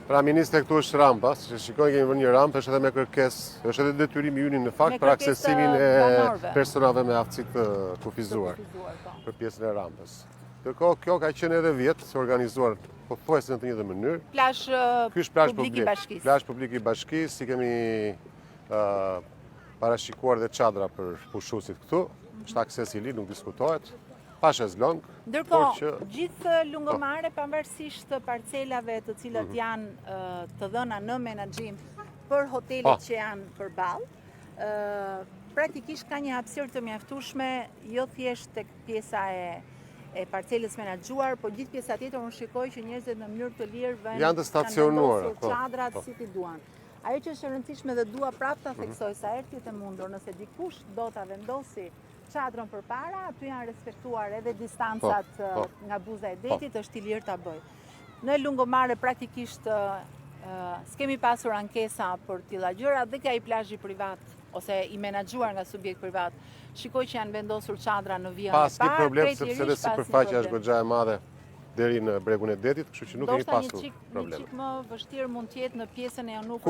Pra ministre këtu është rampa, që shikoj kemi vënë një rampë, është edhe me kërkesë, është edhe detyrimi ynë në fakt për aksesimin e personave me aftësi të kufizuar për pjesën e rampës. Ndërkohë kjo ka qenë edhe vjetë organizuar pothuajse në të njëjtën mënyrë. Ky është plazh publik i Bashkisë. Plazh publik i Bashkisë, si kemi parashikuar dhe çadra për pushuesit këtu, është akses i lirë, nuk diskutohet. Pa shezlong. Ndërkohë, gjithë lungëmarrë pavarësisht parcelave të cilat janë të dhëna në menaxhim për hotelet që janë përballë, praktikisht ka një hapësirë të mjaftueshme, jo thjesht tek pjesa e parcelës menaxhuar, por gjithë pjesa tjetër unë shikoj që njerëzit në mënyrë të lirë janë të stacionuar çadrat si ti duan. Ajo që është e rëndësishme dhe dua prapë ta theksoj sa herë të mundur, nëse dikush do ta vendosi çadrën përpara, aty janë respektuar edhe distancat nga buza e detit, është i lirë ta bëj. Në lungëmarrë praktikisht s'kemi pasur ankesa për tilla gjëra dhe ka i plazhi privat ose i menaxhuar nga subjekt privat. Shikoj që janë vendosur çadra në vijën e parë. Paski problem sepse edhe sipërfaqja është goxha e madhe deri në bregun e detit, kështu që nuk kemi pasur problem. Një çik më vështirë mund të jetë në pjesën e Janukut,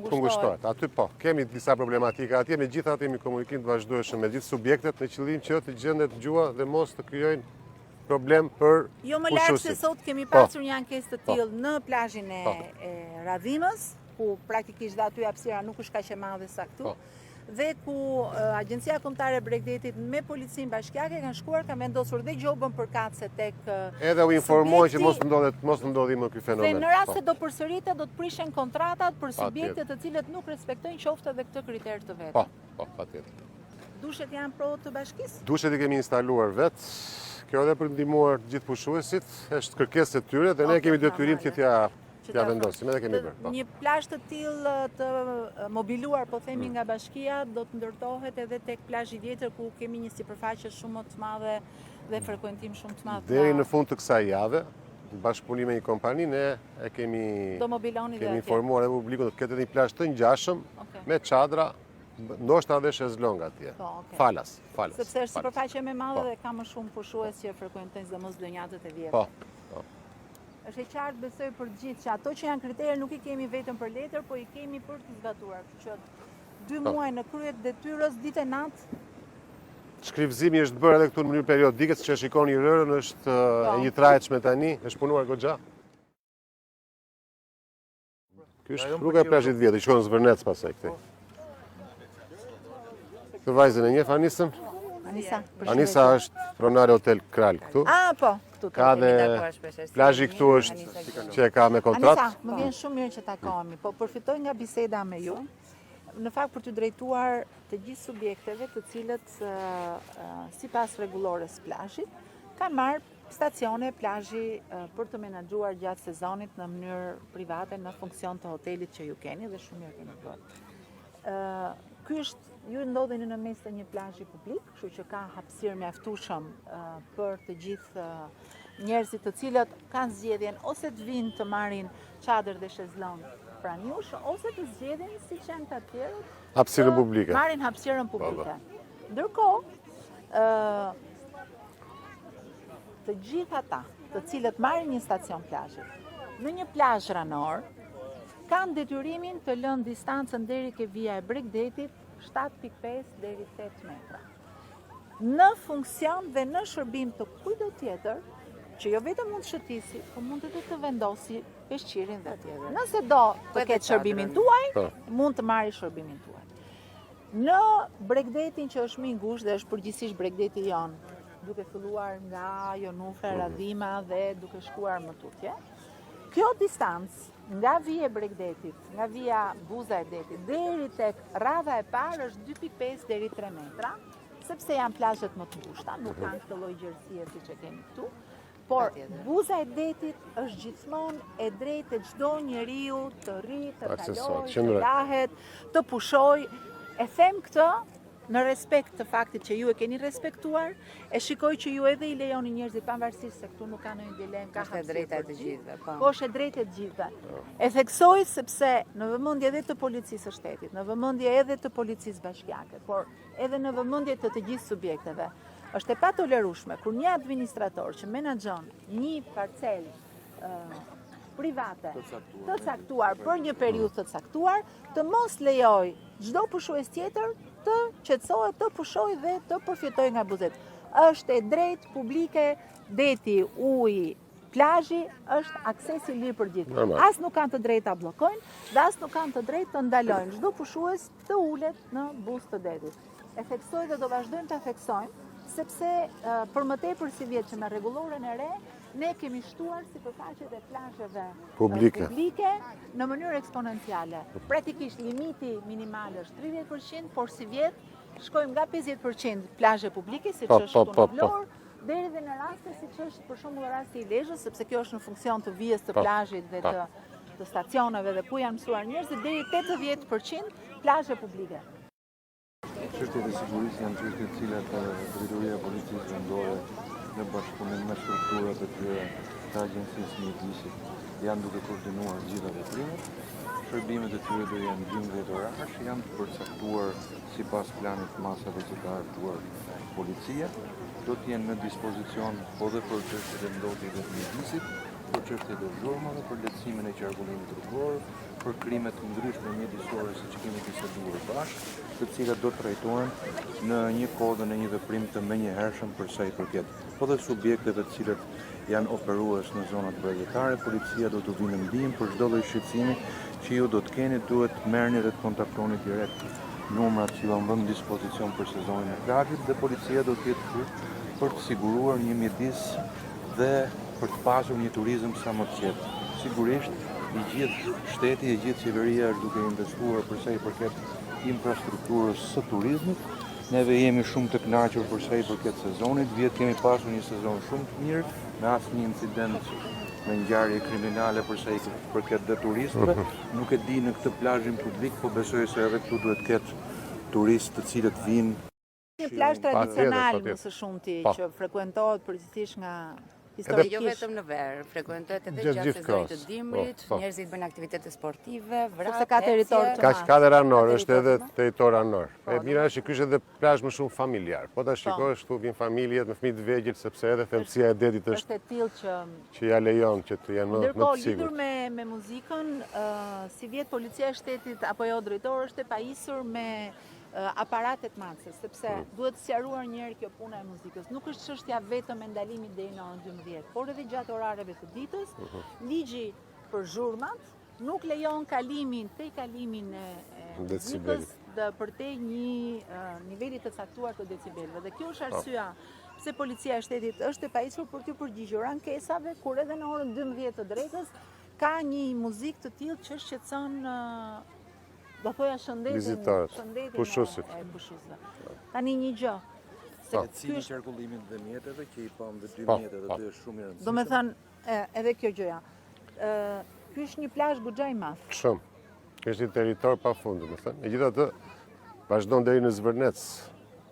kungushtohet. Aty kemi disa problematika atje, megjithatë kemi komunikim të vazhdueshëm me gjithë subjektet në qëllim që të gjendet gjua dhe mos të krijojnë problem për pushuesit. Jo më larg se sot kemi pasur një ankesë të tillë në plazhin e Radhimës, ku praktikisht dhe aty hapësira nuk është kaq e madhe sa këtu. Dhe ku Agjencia Kombëtare e Bregdetit me Policinë Bashkiake kanë shkuar, kanë vendosur dhe gjobën përkatëse tek edhe u informoj që mos ndodhi më ky fenomen. Dhe në rast se do përsëritet, do të prishen kontratat për subjekte të cilët nuk respektojnë qoftë edhe këtë kriter të vetë. Po, patjetër. Dushet janë pro të bashkisë? Dushet i kemi instaluar vetë. Kjo edhe për ndihmuar gjithë pushuesit, është kërkesë e tyre dhe ne kemi detyrim që t'ja vendosim, edhe kemi bërë. Një plazh të tillë të mobiluar, po themi nga bashkia, do të ndërtohet edhe tek plazhi tjetër ku kemi një sipërfaqe shumë të madhe dhe frekuentim shumë të madh. Deri në fund të kësaj jave, në bashkëpunim me një kompani, ne kemi informuar edhe publikun të ketë një plazh të ngjashëm me çadra, ndoshta edhe shezlong atje. Falas. Sepse është sipërfaqe më e madhe dhe ka më shumë pushues që frekuentojnë sidomos blonjatët e vjetra. Është e qartë besoj për gjithë që ato që janë kritere nuk i kemi vetëm për letër, po i kemi për të zbatuar. Që 2 muaj në krye të detyrës, ditë e natë. Shkrivzimi është bërë edhe këtu në mënyrë periodike, siç e shikoni rërën është e njëtrajtshme tani, është punuar goxha. Ky është rruga e plazhit vjetër, shkon në Zvërnec pasaj këtej. Këtë vajzën e njeh Anisën? Anisa është pronare Hotel Kral këtu. Po. Ka dhe plazhi këtu është që e ka me kontratë. Anisa, më vjen shumë mirë që takohemi, po përfitoj nga biseda me ju, në fakt për të drejtuar të gjithë subjekteve të cilët sipas rregullores plazhit kanë marrë stacione plazhi për të menaxhuar gjatë sezonit në mënyrë private në funksion të hotelit që ju keni dhe shumë mirë keni bërë. Ky është ju ndodheni në mes të një plazhi publik, kështu që ka hapësirë mjaftueshëm për të gjithë njerëzit të cilët kanë zgjedhjen ose të vinë të marrin çadër dhe shezlong pranë jush, ose të zgjedhin siç janë të tjerët, hapësirën publike. Marrin hapësirën publike. Ndërkohë, të gjithë ata të cilët marrin një stacion plazhi në një plazh ranor kanë detyrimin të lënë distancën deri ke vija e Bregdetit 7.5 deri 8 metra. Në funksion dhe në shërbim të kujdo tjetër, që jo vetëm mund të shëtisi, po mund të vendosi peshqirin dhe tjetër. Nëse do të ketë shërbimin tuaj, mund të marrë shërbimin tuaj. Në Bregdetin që është më i ngushtë dhe është përgjithsisht Bregdeti jonë, duke filluar nga Jonufra, Radhima dhe duke shkuar më tutje, kjo distancë nga vija e Bregdetit, nga vija buza e detit, deri tek radha e parë është 2.5 deri 3 metra, sepse janë plazhet më të ngushta, nuk kanë këtë lloj gjerësie siç e kemi këtu. Por buza e detit është gjithmonë e drejtë e çdo njeriu të rri, të kalojë, të lahet, të pushojë. E them këtë në respekt të faktit që ju e keni respektuar, e shikoj që ju edhe i lejoni njerëzit pavarësisht se këtu nuk ka ndonjë dilemë, ka është e drejta e të gjithëve. Po është e drejtë e të gjithëve. E theksoj sepse në vëmendje edhe të policisë së shtetit, në vëmendje edhe të policisë bashkiake, por edhe në vëmendje të të gjithë subjekteve, është e patolerueshme kur një administrator që menaxhon një parcelë private të caktuar për një periudhë të caktuar, të mos lejoj çdo pushues tjetër të qetësohet, të pushojë dhe të përfitojë nga buzet. Është e drejtë publike, deti, uji, plazhi është aksesi lirë për gjithë. As nuk kanë të drejtë ta bllokojnë dhe as nuk kanë të drejtë të ndalojnë çdo pushues të ulet në buzë të detit. E theksoj dhe do vazhdojmë ta theksojmë, sepse për më tepër si vjet që me rregulloren e re, ne kemi shtuar sipërfaqet e plazheve publike në mënyrë eksponenciale. Praktikisht limiti minimal është 30%, por si vjet shkojmë nga 50% plazhe publike, siç është këtu në Vlorë, deri dhe në raste siç është për shembull rasti i Lezhës, sepse kjo është në funksion të vijës të plazhit dhe të stacioneve dhe ku janë mësuar njerëzit, deri 80% plazhe publike. Çështjet e sigurisë janë çështje të cilat drejtoria e policisë vendore në bashkëpunim me strukturat e tyre të agjencisë mjedisit janë duke koordinuar gjitha veprimet. Shërbimet e tyre do janë 12 orash, janë të përcaktuar sipas planit të masave që ka hartuar policia. Do të jenë në dispozicion po dhe për çështjet e ndotjeve të mjedisit, për çështjet e zhurmave, për lehtësimin e qarkullimit rrugor, për krimet të ndryshme mjedisore siç kemi biseduar bashkë, të cilat do të trajtohen në një kohë dhe në një veprim të menjëhershëm për sa i përket. Po dhe subjektet të cilët janë operues në zonat bregetare, policia do të vinë në ndihmë për çdo lloj shqetësimi që ju do të keni, duhet të merrni dhe të kontaktoni direkt numrat që ju janë vënë në dispozicion për sezonin e plazhit dhe policia do të jetë këtu për të siguruar një mjedis dhe për të pasur një turizëm sa më të qetë. Sigurisht, i gjithë shteti, i gjithë qeveria është duke investuar për sa i përket infrastrukturës së turizmit. Neve jemi shumë të kënaqur për sa i përket sezonit. Vjet kemi pasur një sezon shumë të mirë, me asnjë incident me ngjarje kriminale për sa i përket dhe turistëve. Nuk e di në këtë plazhin publik, po besoj se edhe këtu duhet ketë turistë të cilët vinë. Një plazh tradicional më së shumti që frekuentohet përgjithsisht nga historikisht. Jo vetëm në verë, frekuentohet edhe gjatë sezonit të dimrit, njerëzit bëjnë aktivitete sportive, vrap, ka territor të madh. Ka dhe ranor, është edhe territor ranor. E mira është që ky është edhe plazh më shumë familjar. Po ta shikosh këtu vin familjet me fëmijë të vegjël sepse edhe thellësia e detit është e tillë që ja lejon që të jenë më të sigurt. Ndërkohë lidhur me muzikën, si vjet policia e shtetit apo jo drejtori është e pajisur me aparatet macës, sepse duhet sqaruar një herë kjo puna e muzikës. Nuk është çështja vetëm e ndalimit deri në orën 12, por edhe gjatë orareve të ditës, ligji për zhurmat nuk lejon kalimin e muzikës përtej një niveli të caktuar të decibelëve. Dhe kjo është arsyeja pse policia e shtetit është e pajisur për të përgjigjur ankesave kur edhe në orën 12 të drekës ka një muzikë të tillë që shqetëson do thoja shëndetin e pushusëve. Tani një gjë. Secili qarkullimin dhe mjeteve që i pam dhe 2 mjetet dhe është shumë i rëndësishëm. Do me thënë edhe kjo gjëja. Ky është një plazh goxha i madh. Shumë. Ky është një territor pafund, do të thënë. Megjithatë, vazhdon deri në Zvërnec.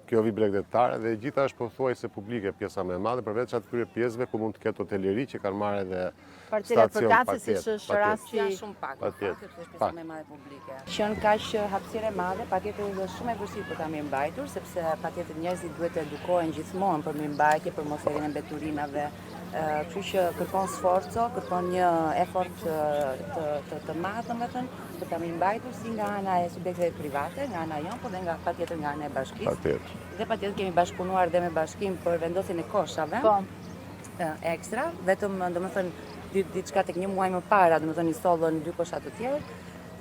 Kjo vi bregdetare dhe e gjitha është pothuajse publike pjesa më e madhe, përveç atyre pjesëve ku mund të ketë hoteleri që kanë marrë edhe parcelat përkatëse, siç është rasti shumë pak, është pjesa më e madhe publike. Qen kaq hapësirë e madhe, patjetër është shumë e vështirë për ta mirëmbajtur, sepse patjetër njerëzit duhet të edukohen gjithmonë për mirëmbajtje, për mos hyrjen e mbeturinave. Kështu që kërkon sforco, kërkon një efort të madh, domethënë, për ta mirëmbajtur si nga ana e subjekteve private, nga ana jon, por dhe nga patjetër nga ana e bashkisë. Dhe patjetër kemi bashkëpunuar dhe me bashkim për vendosjen e koshave. Ekstra, vetëm domethënë diçka tek një muaj më para, domethënë i sollën 2 kosha të tjerë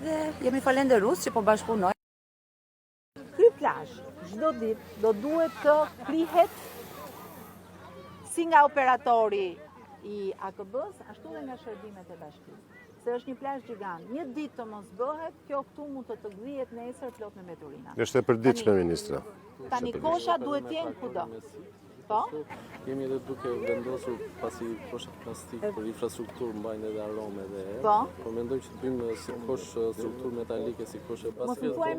dhe jemi falenderues që po bashkëpunojmë. Ky plazh çdo ditë do duhet të krihet si nga operatori i AKB-s, ashtu dhe nga shërbimet e bashkisë. Se është një plazh gjigant. Një ditë të mos bëhet, kjo këtu mund të gdhihet nesër plot me mbeturina. Është e përditshme, ministra. Tani kosha duhet të jenë kudo. Po? Jemi edhe duke vendosur pasi koshat plastik për infrastrukturë mbajnë edhe arome dhe erë. Po? Po mendojmë që të bëjmë si kosh strukturë metalike si kosh e plastik. Mos më thuaj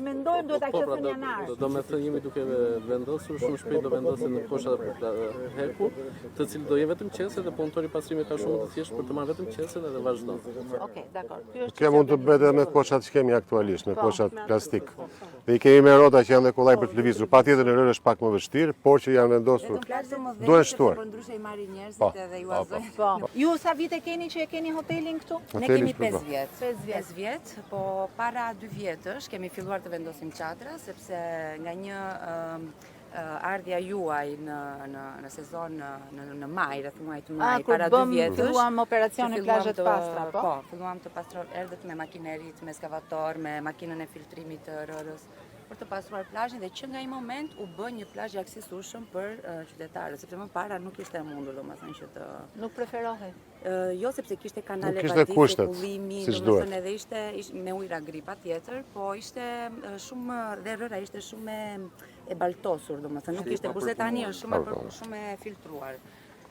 mendojmë duhet ta qofën janar. Do me thënë jemi duke vendosur shumë shpejt do vendosen në kosha hekur, të cilë do jenë vetëm qese dhe punëtori pastrimi ka shumë të thjeshtë për të marrë vetëm qesen edhe vazhdon. Okej, dakor. Kjo mund të bëhet edhe me koshat që kemi aktualisht, me koshat plastik. Dhe i kemi me rrota që janë dhe kollaj për të lëvizur. Patjetër në rërë është pak më vështirë, por që janë vendosur. Duhen Duhen shtuar. Por ndryshe i marrin Po, njerëzit edhe ju po, azojnë. Po. Ju sa vite keni që e keni hotelin këtu? Ne Hoteli kemi shpërbo. 5 vjet. 5 vjet. Po para 2 vjetësh kemi filluar të vendosim çadra sepse nga një ardhja juaj në sezon në maj, rreth muajit të maj, Kur para 2 vjetësh. filluam operacione që plazhe të filluam pastra, po? Po, filluam të erdhët me makinerit, me eskavator, me makinën e filtrimit të rërës për të pastruar plazhin dhe që nga ai moment u bë një plazh i aksesueshëm për qytetarët, sepse më para nuk ishte e mundur domethënë që të Nuk preferohet. jo sepse kishte kanale Nuk kishte vazhdimsi, kushtet, kullimi, siç duhet. domethënë edhe ishte me ujra gri patjetër, po ishte shumë dhe rëra ishte shumë e baltosur, domethënë nuk ishte kurse tani është shumë e filtruar.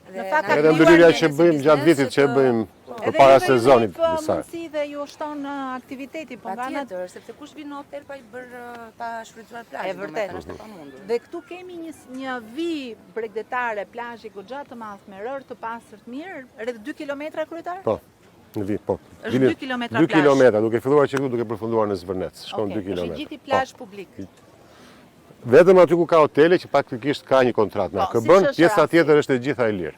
Në fakt, Edhe mbyllia që bëjmë gjatë vitit që e bëjmë përpara sezonit disa. Mundësi dhe ju shton aktiviteti, po nga ana Patjetër, sepse kush vjen në hotel pa i bërë pa shfrytzuar plazhin, E vërtet. domethënë është e pamundur. Dhe këtu kemi një vi bregdetare, plazhi goxha të madh me rër të pastër të mirë, rreth 2 kilometra kryetar? Po, në vit, po. Është 2 kilometra 2 plazh. kilometra, duke filluar që këtu, duke përfunduar në Zvërnec. Shkon 2 Okej, është i kilometra. gjithi plazh publik. Vetëm aty ku ka hotele që praktikisht ka një kontratë me Po, AKB-n, siç është pjesa rasti. tjetër është e gjitha e lirë.